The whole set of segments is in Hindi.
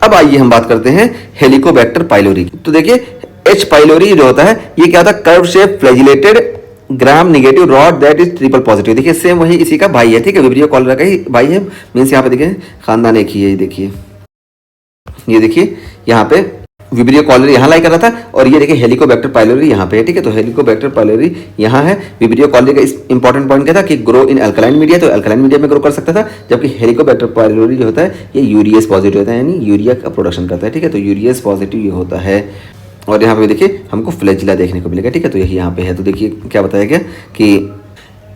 अब आइए हम बात करते हैं हेलिकोबैक्टर पाइलोरी की। तो देखिए एच पाइलोरी जो होता है ये क्या होता है, curve shape flagellated gram negative rod that is triple positive. देखिए सेम वही इसी का भाई है, ठीक है, विब्रियो कॉलरा का ही भाई है। मीन्स यहाँ पे देखिए खानदान एक ही है। ये देखिए यहाँ पे विब्रियो कॉलरी यहाँ लाई कर रहा था और ये देखिए हेलिकोबैक्टर पाइलोरी यहाँ पे है, ठीक है। तो हेलिकोबैक्टर पाइलोरी यहाँ है। विब्रियो कॉलरी का इंपॉर्टेंट पॉइंट क्या था कि ग्रो इन अल्कलाइन मीडिया, तो अल्कलाइन मीडिया में ग्रो कर सकता था, जबकि हेलिकोबैक्टर पाइलोरी जो होता है ये यूरियस पॉजिटिव होता है, यानी यूरिया का प्रोडक्शन करता है, ठीक है। तो यूरियस पॉजिटिव ये होता है। और यहाँ पे देखिए हमको फ्लैजिला देखने को मिलेगा, ठीक है। तो यही यहाँ पे है। तो देखिए क्या बताया गया कि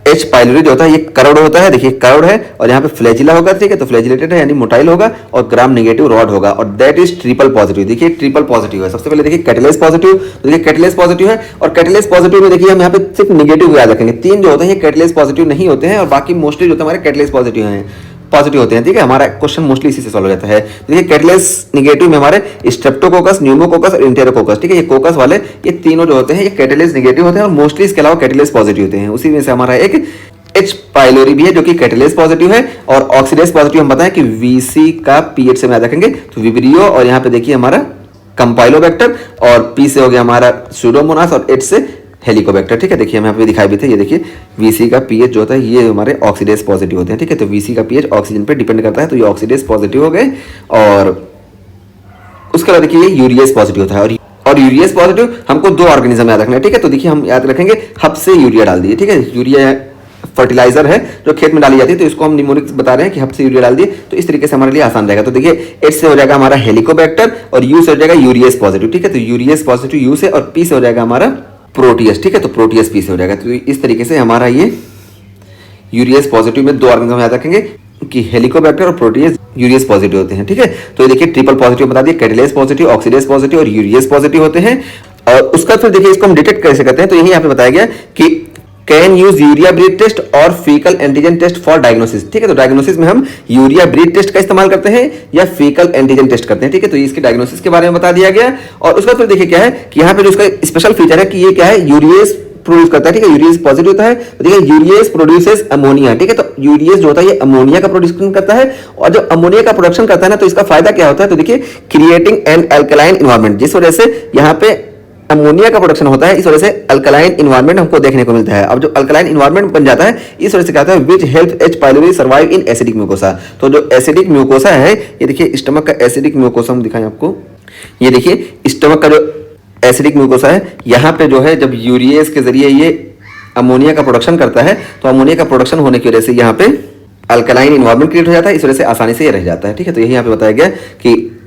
एच पाइलोरी जो होता है ये कर्व्ड होता है, देखिए कर्व्ड है, और यहाँ पे फ्लैजिला होगा, ठीक है। तो फ्लैजिलेटेड है यानी मोटाइल होगा, और ग्राम नेगेटिव रॉड होगा, और दैट इज ट्रिपल पॉजिटिव। देखिए ट्रिपल पॉजिटिव है। सबसे पहले देखिए कैटलेस पॉजिटिव, तो देखिए कैटलेस पॉजिटिव है, और कैटलेस पॉजिटिव में देखिए हम यहाँ पे सिर्फ नेगेटिव याद रखेंगे। 3 जो होते हैं ये कैटलेस पॉजिटिव नहीं होते हैं, और बाकी मोस्टली जो होते हैं हमारे कैटलेस पॉजिटिव हैं, पॉजिटिव होते हैं, ठीक है। हमारा क्वेश्चन मोस्टली इसी से सॉल्व हो जाता है। देखिए कैटलेस नेगेटिव में हमारे स्ट्रेप्टोकोकस, न्यूमोकोकस और इंटेरोकोकस, ठीक है। ये कोकस वाले ये तीनों जो होते हैं ये कैटलेस नेगेटिव होते हैं, और मोस्टली इसके अलावा कैटलेस पॉजिटिव होते हैं। उसी में से हमारा एक एच पाइलोरी भी है जो कि कैटलेस पॉजिटिव है, और ऑक्सीडेस पॉजिटिव हम बताएं कि वीसी का पीएच से याद रखेंगे। तो विब्रियो, और यहाँ पे देखिए हमारा कंपाइलोबैक्टर, और पी से हो गया हमारा सूडोमोनास, और एच से हेलिकोबैक्टर, ठीक है। देखिए हम यहाँ पे दिखाई भी थे, ये देखिए वीसी का पीएच जो होता है ये हमारे ऑक्सीडेस पॉजिटिव होते हैं, ठीक है। तो वीसी का पीएच ऑक्सीजन पे डिपेंड करता है, तो ये ऑक्सीडेस पॉजिटिव हो गए। और उसके बाद देखिए ये यूरियस पॉजिटिव होता है, और यूरियस पॉजिटिव हमको 2 ऑर्गेनिज्म याद रखना है, ठीक है। तो देखिए हम याद रखेंगे हब से यूरिया डाल दिए, ठीक है। यूरिया फर्टिलाइजर है जो खेत में डाली जाती है, तो इसको हम निमोनिक बता रहे हैं कि हब से यूरिया डाल दिए, तो इस तरीके से हमारे लिए आसान रहेगा। तो देखिए एच से हो जाएगा हमारा हेलिकोबैक्टर, और यू से हो जाएगा यूरियस पॉजिटिव, ठीक है। तो यूरियस पॉजिटिव यू से, और पी से हो जाएगा हमारा प्रोटियस, ठीक है। तो प्रोटियस पी से हो जाएगा। तो इस तरीके से हमारा ये यूरियस पॉजिटिव में 2 ऑर्गेनिज्म याद रखेंगे कि हेलिकोबैक्टर और प्रोटियस यूरियस पॉजिटिव होते हैं, ठीक है। तो ये देखिए ट्रिपल पॉजिटिव बता दिए, कैटलेस पॉजिटिव, ऑक्सीडेस पॉजिटिव और यूरियस पॉजिटिव होते हैं। और उसका फिर देखिए इसको हम डिटेक्ट कैसे करते हैं, तो यही यहाँ पे बताया गया कि can use urea breath test और faecal antigen test for diagnosis, ठीक है। तो डायग्नोसिस में हम यूरिया ब्रीथ टेस्ट का इस्तेमाल करते हैं या फीकल एंटीजन टेस्ट करते हैं, ठीक है। तो इसके डायग्नोसिस के बारे में बता दिया गया। और उसका फिर देखिए क्या है कि यहाँ पे जो उसका स्पेशल फीचर है कि ये क्या है, यूरियस प्रोड्यूस करता है, ठीक है। यूरियस पॉजिटिव होता है, तो देखिए यूरियस प्रोड्यूसेस अमोनिया, ठीक है। तो यूरियस जो होता है ये अमोनिया का प्रोडक्शन करता है, और जो अमोनिया का प्रोडक्शन करता है ना, तो इसका फायदा क्या होता है, तो देखिए क्रिएटिंग एन अल्कलाइन एनवायरनमेंट, जिस वजह से यहाँ पे अमोनिया का प्रोडक्शन होता है, इस वजह से अल्कलाइन एनवायरनमेंट हमको देखने को मिलता है। अब जो अल्कलाइन एनवायरनमेंट बन जाता है, इस वजह से क्या होता है, which help H pylori survive in acidic mucosa. तो जो एसिडिक म्यूकोसा है, ये देखिए स्टमक का एसिडिक म्यूकोसा हम दिखाएं आपको, ये देखिए स्टमक का जो एसिडिक म्यूकोसा है, यहाँ पे जो है जब यूरियस के जरिए ये अमोनिया का प्रोडक्शन करता है, तो अमोनिया का प्रोडक्शन होने की वजह से यहाँ पे अल्कलाइन एनवायरनमेंट क्रिएट हो जाता है, इस वजह से आसानी से ये रह जाता है, ठीक है। तो यही यहाँ पे बताया गया कि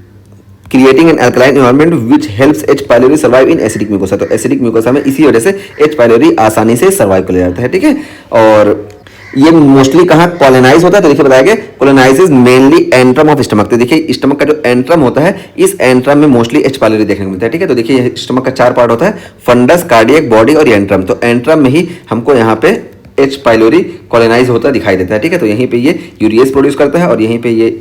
creating an alkaline environment which helps H pylori survive in acidic mucosa. तो एसिडिक म्यूकोसा में इसी वजह से एच पाइलोरी आसानी से सर्वाइव कर जाता है, ठीक है। और ये मोस्टली कहाँ कॉलोनाइज होता है, तो देखिए बताया गया कॉलोनाइजेज मेनली एंट्रम ऑफ स्टमक। तो देखिए स्टमक का जो एंट्रम होता है, इस एंट्रम में मोस्टली एच पाइलोरी देखने को मिलता है, ठीक है। तो देखिए स्टमक का 4 पार्ट होता है, फंडस, कार्डियक, बॉडी और एंट्रम। तो एंट्रम में ही हमको यहाँ पे एच पाइलोरी कॉलोनाइज होता दिखाई देता है, ठीक है। तो यहीं पे ये यूरियस प्रोड्यूस करता है, और यहीं पे ये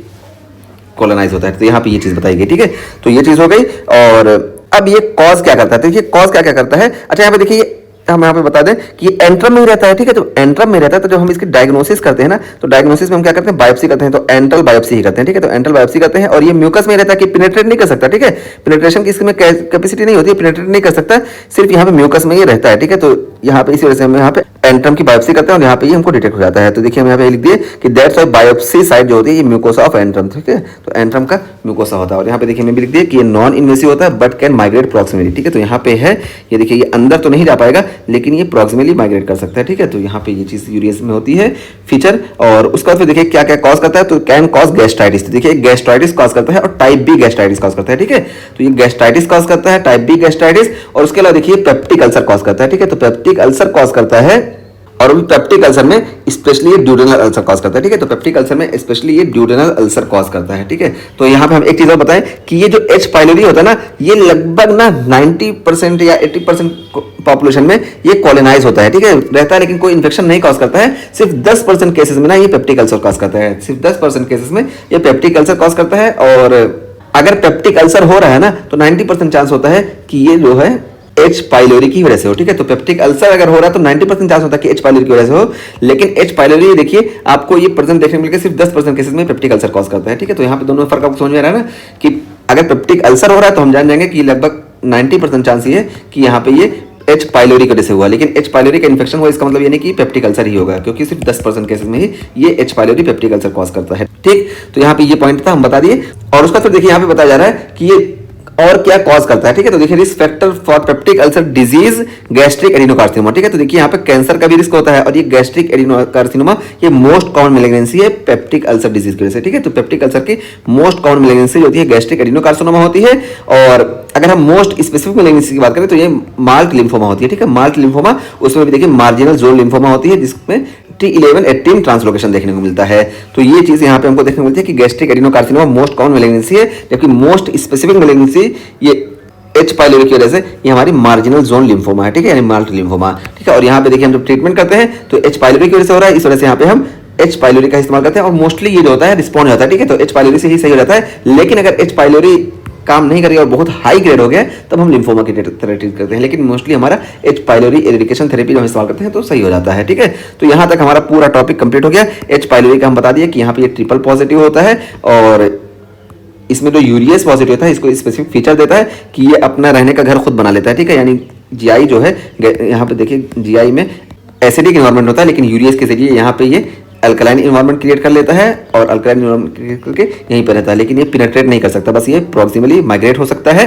कॉलोनाइज होता है। तो यहाँ पे ये चीज बताई गई, ठीक है। तो ये चीज हो गई। और अब ये कॉज क्या करता है, तो देखिए कॉज क्या क्या करता है। अच्छा यहाँ पे देखिए हम यहाँ पे बता दें कि एंट्रम में ही रहता है, ठीक है। तो एंट्रम में रहता है, तो जब हम इसकी डायग्नोसिस करते हैं ना, तो डायग्नोसिस में हम क्या करते हैं, बायोप्सी करते हैं। तो एंट्रल बायोप्सी ही करते हैं, ठीक है। तो एंट्रल बायोप्सी करते हैं, और ये म्यूकस में रहता है कि पेनिट्रेट नहीं कर सकता, ठीक है। पेनिट्रेशन की इसमें कैपेसिटी नहीं होती है, पेनिट्रेट नहीं कर सकता, सिर्फ यहाँ पे म्यूकस में ही रहता है, ठीक है। तो यहाँ पे इसी वजह से हम यहाँ पे एंट्रम की बायोप्सी करते हैं, और यहाँ पे ये हमको डिटेक्ट हो जाता है। तो देखिए हम यहाँ पे लिख दिए कि दैट्स व्हाई बायोप्सी साइट जो होती है ये म्यूकोसा ऑफ एंट्रम, ठीक है। तो एंट्रम का म्यूकोसा होता है। और यहाँ पे देखिए मैं भी लिख दिया कि ये नॉन इन्वेसिव होता है बट कैन माइग्रेट प्रॉक्सिमली, ठीक है। तो यहाँ पे है ये देखिए ये अंदर तो नहीं जा पाएगा, लेकिन ये प्रॉक्सिमली माइग्रेट कर सकता है, ठीक है। तो यहाँ पे ये चीज यूरियस में होती है फीचर। और उसके बाद फिर देखिए क्या क्या कॉज करता है, तो कैन कॉज गैस्ट्राइटिस। तो देखिए गैस्ट्राइटिस कॉज करता है, और टाइप बी गैस्ट्राइटिस कॉज करता है, ठीक है। तो ये गैस्ट्राइटिस कॉज करता है, टाइप बी गैस्ट्राइटिस। और उसके अलावा देखिए पेप्टिक अल्सर कॉज करता है, ठीक है। तो पेप्टिक अल्सर कॉज करता है, और भी पेप्टिक अल्सर में स्पेशली ये ड्यूडेनल अल्सर कॉज करता है, ठीक है। तो पेप्टिक अल्सर में स्पेशली ये ड्यूडेनल अल्सर कॉज करता है, ठीक है। तो यहाँ पे हम एक चीज और बताएं कि ये जो एच पाइलोरी होता है ना, ये लगभग ना 90% या 80% पॉपुलेशन में ये कॉलोनाइज होता है, ठीक है, रहता है, लेकिन कोई इन्फेक्शन नहीं कॉज करता है। सिर्फ 10% केसेस में ना ये पेप्टिक अल्सर कॉज करता है, सिर्फ 10% केसेस में ये पेप्टिक अल्सर कॉज करता है। और अगर पेप्टिक अल्सर हो रहा है ना, तो 90% चांस होता है कि ये जो है एच पाइलोरी की वजह से हो, ठीक है। तो पेप्टिक अल्सर अगर हो रहा है तो 90% चांस होता है कि एच पाइलोरी की वजह से हो, लेकिन एच पाइलोरी देखिए आपको ये प्रेजेंट देखने को मिलेगा सिर्फ 10% केसेस में पेप्टिक अल्सर कॉज करता है, ठीक है। तो यहाँ पे दोनों फर्क आपको समझ में आ रहा है ना कि अगर पेप्टिक अल्सर हो रहा है तो हम जान जाएंगे कि लगभग 90% चांस ये है कि यहाँ पे ये एच पाइलोरी की वजह से हुआ, लेकिन एच पाइलोरी का इन्फेक्शन हुआ इसका मतलब ये नहीं कि पेप्टिक अल्सर ही होगा, क्योंकि सिर्फ 10% केसेस में ही ये H pylori peptic ulcer cause करता है, ठीक। तो यहाँ पे ये पॉइंट था, हम बता दिए। और उसका फिर देखिए यहाँ पे बताया जा रहा है कि ये और क्या कॉज करता है, ठीक है। तो देखिए risk factor for peptic ulcer disease gastric adenocarcinoma, ठीक है। तो देखिए यहाँ पे कैंसर का भी रिस्क होता है और ये गैस्ट्रिक एडिनोकार्सिनोमा ये मोस्ट कॉमन मैलिग्नेंसी है पेप्टिक अल्सर डिजीज की वजह से, ठीक है। तो पेप्टिक अल्सर की मोस्ट कॉमन मैलिग्नेंसी जो होती है गैस्ट्रिक एडिनोकार्सिनोमा होती है। और अगर हम मोस्ट स्पेसिफिक मैलिग्नेंसी की बात करें तो ये माल्ट लिम्फोमा होती है, ठीक है। माल्ट लिम्फोमा उसमें भी देखिए मार्जिनल जोन लिम्फोमा होती है जिसमें T11 18 ट्रांसलोकेशन देखने को मिलता है। तो ये चीज यहाँ पे हमको देखने को मिलती है कि gastric adenocarcinoma most common malignancy है, जबकि मोस्ट स्पेसिफिक मैलिग्नेंसी ये एच पाइलोरी की वजह से ये हमारी मार्जिनल जोन लिम्फोमा है, ठीक है, यानी माल्ट लिम्फोमा, ठीक है। और यहाँ पे देखिए हम जब ट्रीटमेंट करते हैं तो एच पाइलोरी की वजह से हो रहा है, इस वजह से यहाँ पे हम एच पाइलोरी का इस्तेमाल करते हैं और मोस्टली ये जो होता है रिस्पॉन्ड होता है, ठीक है। तो एच पाइलोरी से ही सही हो जाता है, लेकिन अगर एच पाइलोरी काम नहीं करेगा और बहुत हाई ग्रेड हो गया तब हम लिम्फोमा की तरह ट्रीट करते हैं, लेकिन मोस्टली हमारा एच पाइलोरी एरिडिकेशन थेरेपी जो हम इस्तेमाल करते हैं तो सही हो जाता है, ठीक है। तो यहाँ तक हमारा पूरा टॉपिक कंप्लीट हो गया। एच पाइलोरी का हम बता दिए कि यहाँ पे ये ट्रिपल पॉजिटिव होता है और इसमें जो यूरियस पॉजिटिव होता है इसको स्पेसिफिक फीचर देता है कि ये अपना रहने का घर खुद बना लेता है, ठीक है। यानी जीआई जो है यहाँ पे देखिए जीआई में एसिडिक इन्वायरमेंट होता है, लेकिन यूरियस के जरिए यहाँ पे ये अल्कलाइन इन्वायरमेंट क्रिएट कर लेता है और अल्कलाइन इन्वायरमेंट क्रिएट करके यहीं पर रहता है, लेकिन ये पेनिट्रेट नहीं कर सकता, बस ये प्रॉक्सिमली माइग्रेट हो सकता है।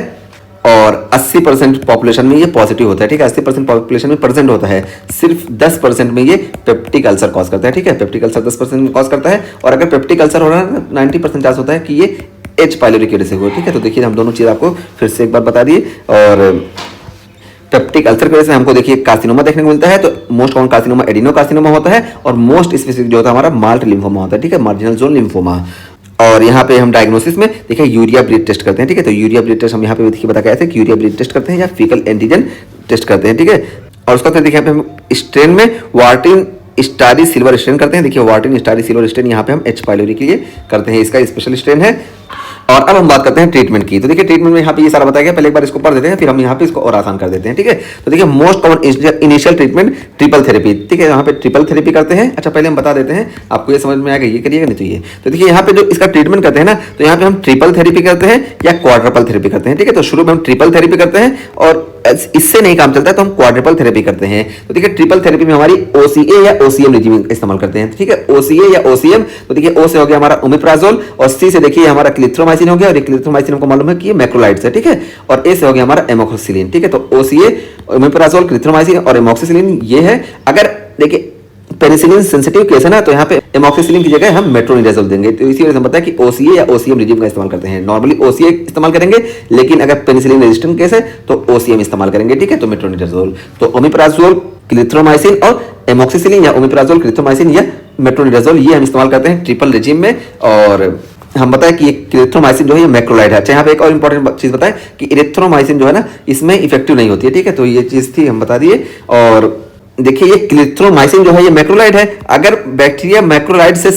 और 80% पॉपुलेशन में ये पॉजिटिव होता है, ठीक है। 80% पॉपुलेशन में प्रेजेंट होता है, सिर्फ 10% में ये पेप्टिक अल्सर कॉज करता है, ठीक है। पेप्टिक अल्सर 10% में कॉज करता है और अगर पेप्टिक अल्सर हो रहा है 90% चांस होता है कि ये एच पाइलोरी की वजह से हो, ठीक है। तो देखिए हम दोनों चीज आपको फिर से एक बार बता दिए। और पेप्टिक अल्सर की वजह से हमको देखिए कार्सिनोमा देखने को मिलता है, तो मोस्ट कॉमन कार्सिनोमा एडिनोकार्सिनोमा होता है और मोस्ट स्पेसिफिक जो होता है हमारा माल्ट लिम्फोमा होता है, ठीक है, मार्जिनल जोन लिम्फोमा। और यहाँ पे हम डायग्नोसिस में देखिए यूरिया ब्लीड टेस्ट करते हैं, ठीक है। तो यूरिया ब्लीड टेस्ट हम यहाँ पे देखिए बता गए थे कि यूरिया ब्लीड टेस्ट करते हैं या फीकल एंटीजन टेस्ट करते हैं, ठीक है। और उसका फिर देखिए यहाँ पे हम स्ट्रेन में वार्टिन स्टारी सिल्वर स्ट्रेन करते हैं। देखिए वार्टिन स्टारी सिल्वर स्ट्रेन यहाँ पे हम एच पाइलोरी के लिए करते हैं, इसका स्पेशल स्ट्रेन है। और अब हम बात करते हैं ट्रीटमेंट की। तो देखिए ट्रीटमेंट में यहाँ पे ये सारा बताया गया, पहले एक बार इसको पढ़ देते हैं फिर हम यहाँ पे इसको और आसान कर देते हैं, ठीक है। तो देखिए most common initial treatment triple therapy, ठीक है। यहाँ पे ट्रिपल थेरेपी करते हैं। अच्छा पहले हम बता देते हैं, आपको ये समझ में आएगा, ये करिएगा नहीं तो ये। तो देखिए यहाँ पे जो इसका ट्रीटमेंट करते हैं ना, तो यहाँ पे हम ट्रिपल थेरेपी करते हैं या क्वाड्रपल थेरेपी करते हैं, ठीक है। तो शुरू में हम ट्रिपल थेरेपी करते हैं और इससे नहीं काम चलता है तो हम क्वाड्रपल थेरेपी करते हैं। तो देखिए ट्रिपल थेरेपी में हमारी ओसीए या ओसीएम रिजीम इस्तेमाल करते हैं, ठीक है। ओसीए या ओसीएम, तो देखिए ओ से हो गया हमारा ओमिप्राजोल और सी से देखिए हमारा क्लिथ्रोमाइसिन हो गया, और क्लिथ्रोमाइसिन हमको मालूम है कि ये मैक्रोलाइड्स है, ठीक है। और ए से हो गया हमारा एमोक्सिसिलिन, ठीक है। तो ओसीए, ओमिप्राजोल, क्लिथ्रोमाइसिन और एमोक्सिसिलिन ये है। अगर देखिए पेनिसिलिन सेंसिटिव केस है ना, तो यहाँ पे एमोक्सिसिलिन की जगह हम मेट्रोनिडाजोल देंगे। तो इसी वजह से हम पता है कि ओसीए या ओसीएम रिजीम का इस्तेमाल करते हैं। नॉर्मली ओसीए इस्तेमाल करेंगे, लेकिन अगर पेनिसिलिन रेजिस्टेंट केस है तो ओसीएम इस्तेमाल करेंगे, ठीक है। तो मेट्रोनिडाजोल, तो ओमिप्राजोल, क्लिथ्रोमाइसिन और एमोक्सिसिलिन या ओमिप्राजोल, क्लिथ्रोमाइसिन या मेट्रोनिडाजोल ये हम इस्तेमाल करते हैं ट्रिपल रिजीम में। और हम बताएं कि क्लिथ्रोमाइसिन जो है ये मैक्रोलाइड है। अच्छा यहाँ पे एक और इंपॉर्टेंट चीज बताएं कि इरिथ्रोमाइसिन जो है ना इसमें इफेक्टिव नहीं होती है, ठीक है। तो ये चीज थी हम बता दिए। और देखिए ये क्लिथ्रोमाइसिन जो है ये मैक्रोलाइड है। अगर बैक्टीरिया मैक्रोलाइड से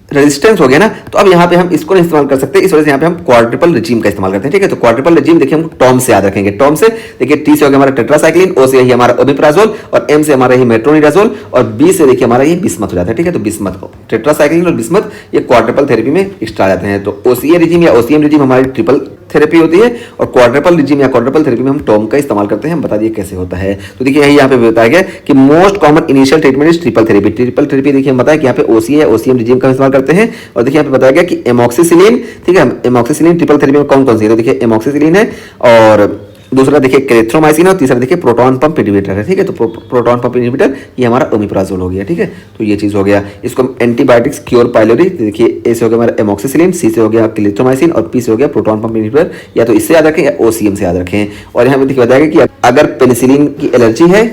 रेजिस्टेंस हो गया ना, तो अब यहाँ पे हम इसको नहीं इस्तेमाल कर सकते, इस वजह से यहाँ पे हम क्वाड्रिपल रिजीम का इस्तेमाल करते हैं, ठीक है। तो क्वाड्रिपल रिजीम देखिए हम टर्म से याद रखेंगे। टर्म से देखिए टी से हो गया हमारा टेट्रासाइक्लिन, ओ से ही हमारा ओमिप्राजोल और एम से हमारा ही मेट्रोनिडाजोल और बी से देखिए हमारा ये बिस्मथ हो जाता है, ठीक है। तो बिस्मथ, टेट्रासाइक्लिन और बिस्मथ ये क्वाड्रिपल थेरेपी में एक्स्ट्रा आ जाते हैं। तो ओसीए रिजीम या ओसीएम रिजीम हमारी ट्रिपल थेरेपी होती है और क्वाड्रिपल रिजीम या क्वाड्रिपल थेरेपी में हम टर्म का इस्तेमाल करते हैं। हम बता दिए कैसे होता है। तो देखिए यही यहाँ पे बताया गया कि most common initial treatment is triple therapy. Triple therapy देखिए हम बताया कि यहाँ पे ओसीए या ओसीएम रिजीम का इस्तेमाल करते हैं। और देखिए यहाँ पे बताया गया कि एमोक्सिसिलिन, ठीक है। एमोक्सिसिलिन ट्रिपल थेरेपी में कौन कौन सी है, तो देखिए एमोक्सिसिलिन है और दूसरा देखिए क्लेथ्रोमाइसिन और तीसरा देखिए प्रोटॉन पंप इनहिबिटर है, ठीक है। तो प्रोटॉन पंप इनहिबिटर ये हमारा ओमिप्राजोल हो गया, ठीक है। तो ये चीज हो गया। इसको हम एंटीबायोटिक्स क्योर पाइलोरी, देखिए ए से हो गया हमारा एमोक्सिसिलिन, सी से हो गया क्लेथ्रोमाइसिन और पी से हो गया प्रोटॉन पंप इनहिबिटर। या तो इससे याद रखें या ओसीएम से याद रखें। और यहाँ पे देखिए बताया कि अगर पेनिसिलिन की एलर्जी है,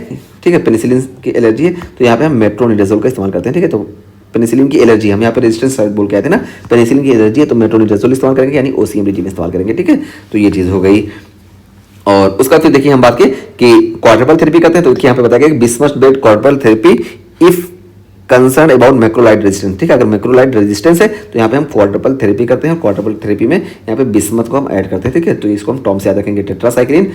ठीक है, पेनिसिलिन की एलर्जी है तो यहाँ पे हम मेट्रोनिडाजोल का इस्तेमाल करते हैं, ठीक है। तो पेनिसिलिन की एलर्जी हम यहाँ पे रेजिस्टेंस साइड बोल के आए थे ना, पेनिसिलिन की एलर्जी है तो मेट्रोनिडाजोल इस्तेमाल करेंगे, यानी ओसीएम रिजीम इस्तेमाल करेंगे, ठीक है। तो ये चीज हो गई। और उसका फिर देखिए हम बात की कि क्वाड्रिपल थेरेपी करते हैं। तो देखिए यहाँ पे बताया गया कि bismuth based quadruple therapy if concern about macrolide resistance, ठीक है। अगर मैक्रोलाइड रेजिस्टेंस है तो यहाँ पे हम क्वाड्रिपल थेरेपी करते हैं। क्वाड्रिपल थेरेपी में यहाँ पे बिस्मथ को हम ऐड करते हैं, ठीक है। तो इसको हम टर्म से याद रखेंगे, टेट्रासाइक्लिन,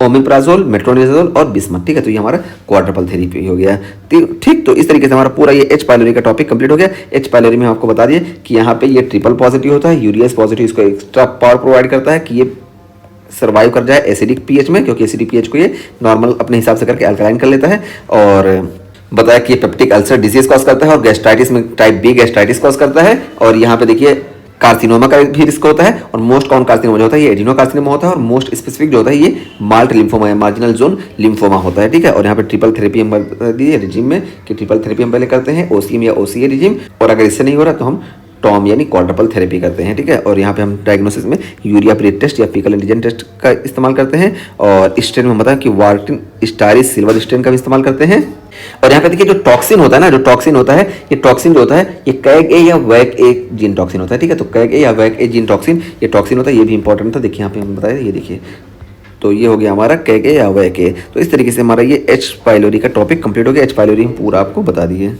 ओमेप्राजोल, मेट्रोनिडाजोल और बिस्मथ, ठीक है। तो ये हमारा क्वाड्रपल थेरेपी हो गया, ठीक। तो इस तरीके से हमारा पूरा ये एच पाइलोरी का टॉपिक कंप्लीट हो गया। एच पाइलोरी में आपको बता दिए कि यहाँ पे ये ट्रिपल पॉजिटिव होता है, यूरियस पॉजिटिव इसको एक्स्ट्रा पावर प्रोवाइड करता है कि ये सर्वाइव कर जाए एसिडिक पीएच में, क्योंकि एसिडिक पीएच को ये नॉर्मल अपने हिसाब से करके अल्कलाइन कर लेता है। और बताया कि ये पेप्टिक अल्सर डिजीज कॉज करता है और गैस्ट्राइटिस में टाइप बी गैस्ट्राइटिस कॉज करता है। और यहाँ पे देखिए कार्सिनोमा का भी रिस्क होता है, और मोस्ट कॉमन कार्सिनोमा जो होता है ये एडिनो कार्सिनोमा होता है, और मोस्ट स्पेसिफिक जो होता है ये माल्ट लिम्फोमा या मार्जिनल जोन लिम्फोमा होता है, ठीक है। और यहाँ पे ट्रिपल थेरेपी हम बता दिए रिजिम में कि ट्रिपल थेरेपी हम पहले करते हैं ओसीएम या ओसीए रिजिम, और अगर इससे नहीं हो रहा तो हम टॉम यानी क्वाड्रपल थेरेपी करते हैं, ठीक है। और यहाँ पे हम डायग्नोसिस में यूरिया ब्रेथ टेस्ट या फीकल एंटीजन टेस्ट का इस्तेमाल करते हैं, और स्ट्रेन में बताया कि वार्टिन स्टारिस सिल्वर स्ट्रेन का भी इस्तेमाल करते हैं। और यहाँ पे देखिए जो टॉक्सिन होता है ना, जो टॉक्सिन होता है, ये टॉक्सिन जो होता है ये कैग ए या वैक ए जीन टॉक्सिन होता है, ठीक है। तो कैग ए या वैक ए जीन टॉक्सिन ये टॉक्सिन होता है, ये भी इंपॉर्टेंट था। देखिए यहाँ पे हम बताया, ये देखिए, तो ये हो गया हमारा कैग ए या वैक ए। तो इस तरीके से हमारा ये एच पाइलोरी का टॉपिक कंप्लीट हो गया। एच पाइलोरी हम पूरा आपको बता दिए।